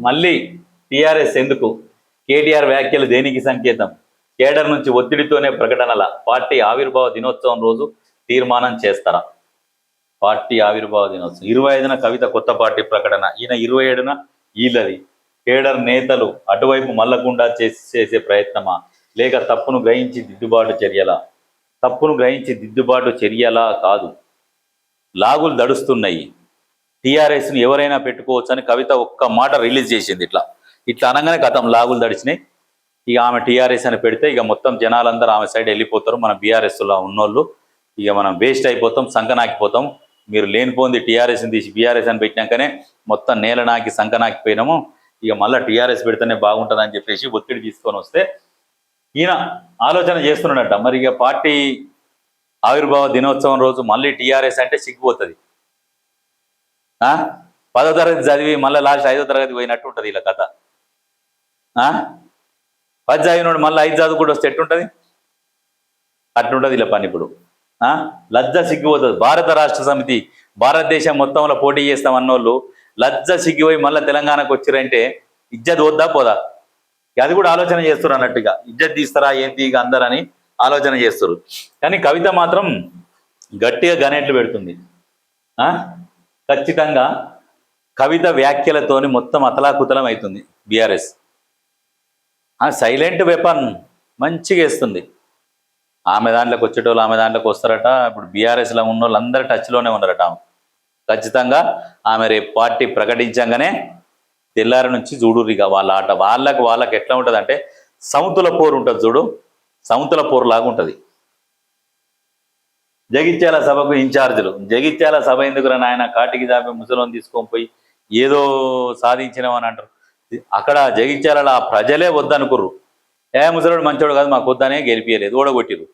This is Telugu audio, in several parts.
మళ్ళీ టీఆర్ఎస్ ఎందుకు? కేటీఆర్ వ్యాఖ్యలు దేనికి సంకేతం? కేడర్ నుంచి ఒత్తిడితోనే ప్రకటనల పార్టీ ఆవిర్భావ దినోత్సవం రోజు తీర్మానం చేస్తారా? పార్టీ ఆవిర్భావ దినోత్సవం 25న కవిత కొత్త పార్టీ ప్రకటన, ఈయన 27న ఈలది. కేడర్ నేతలు అటువైపు మల్లకుండా చేసే ప్రయత్నమా, లేక తప్పును గ్రహించి దిద్దుబాటు చర్యలా? తప్పును గ్రహించి దిద్దుబాటు చర్యలా కాదు, లాగులు దడుస్తున్నాయి. టీఆర్ఎస్ని ఎవరైనా పెట్టుకోవచ్చని కవిత ఒక్క మాట రిలీజ్ చేసింది. ఇట్లా అనగానే కథం లాగులు దడిచినాయి. ఇక ఆమె టీఆర్ఎస్ అని పెడితే ఇక మొత్తం జనాలందరూ ఆమె సైడ్ వెళ్ళిపోతారు. మన బీఆర్ఎస్లో ఉన్నోళ్ళు ఇక మనం వేస్ట్ అయిపోతాం, సంకనాకిపోతాం. మీరు లేనిపోంది టీఆర్ఎస్ని తీసి బీఆర్ఎస్ అని పెట్టినాకనే మొత్తం నేల నాకి సంకనాకిపోయినాము. ఇక మళ్ళీ టీఆర్ఎస్ పెడితేనే బాగుంటుందని చెప్పేసి ఒత్తిడి తీసుకొని వస్తే ఈయన ఆలోచన చేస్తున్నాడట. మరి ఇక పార్టీ ఆవిర్భావ దినోత్సవం రోజు మళ్ళీ టీఆర్ఎస్ అంటే సిగ్గిపోతుంది. 10వ తరగతి చదివి మళ్ళీ లాస్ట్ 5వ తరగతి పోయినట్టు ఉంటుంది ఇలా కథ. 10 చదివినోడు మళ్ళీ 5 చదువుకుంటూ వస్తే ఎట్టుంటుంది? అట్లుంటుంది ఇలా పని. ఇప్పుడు లజ్జ సిగ్గిపోతుంది. భారత రాష్ట్ర సమితి భారతదేశం మొత్తంలో పోటీ చేస్తామన్నోళ్ళు లజ్జ సిగ్గిపోయి మళ్ళీ తెలంగాణకు వచ్చిరంటే ఇజ్జత్ వద్దా పోదా? అది కూడా ఆలోచన చేస్తారు అన్నట్టుగా. ఇజ్జత్ తీస్తారా ఏంటి ఇక అందరని ఆలోచన చేస్తారు. కానీ కవిత మాత్రం గట్టిగా గనేట్లు పెడుతుంది. ఖచ్చితంగా కవిత వ్యాఖ్యలతోని మొత్తం అతలాకుతలం అవుతుంది బీఆర్ఎస్. సైలెంట్ వెపన్ మంచిగా వేస్తుంది. ఆమె దాంట్లోకి వచ్చేటోళ్ళు ఆమె దాంట్లోకి వస్తారట. ఇప్పుడు బీఆర్ఎస్లో ఉన్న వాళ్ళు అందరూ టచ్లోనే ఉన్నారట. ఖచ్చితంగా ఆమె రేపు పార్టీ ప్రకటించగానే తెల్లారి నుంచి చూడురిగా వాళ్ళ ఆట. వాళ్ళకి ఎట్లా ఉంటుంది అంటే సముతుల పోరు ఉంటుంది చూడు, సముతుల పోరు లాగా ఉంటుంది. జగిత్యాల సభకు ఇన్ఛార్జీలు, జగిత్యాల సభ ఎందుకురా నాయన, కాటికి దాపి ముసలోని తీసుకొని పోయి ఏదో సాధించినామని అంటారు. అక్కడ జగిత్యాలలో ఆ ప్రజలే వద్దనుకుర్రు. ముసలోడు మంచోడు కాదు మాకు వద్దనే గెలిపియలేదు, ఓడగొట్టిరు.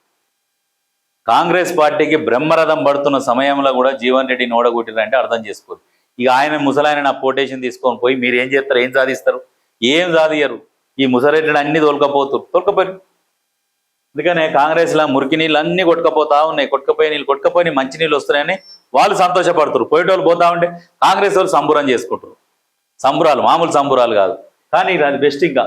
కాంగ్రెస్ పార్టీకి బ్రహ్మరథం పడుతున్న సమయంలో కూడా జీవన్ రెడ్డిని ఓడగొట్టిరు అంటే అర్థం చేసుకోరు. ఇక ఆయన ముసలాయన నా పొటేషన్ తీసుకొని పోయి మీరు ఏం చేస్తారు, ఏం సాధిస్తారు? ఏం సాధియరు. ఈ ముసరెడ్డిని అన్ని తోలుకపోయి. అందుకనే కాంగ్రెస్లో మురికి నీళ్ళు అన్నీ కొట్టుకపోతా ఉన్నాయి. కొట్టుకపోయి మంచి నీళ్ళు వస్తున్నాయని వాళ్ళు సంతోషపడుతున్నారు. పోయేటోళ్ళు పోతా ఉంటే కాంగ్రెస్ వాళ్ళు సంబురం చేసుకుంటారు. సంబురాలు మామూలు సంబురాలు కాదు. కానీ అది బెస్ట్. ఇంకా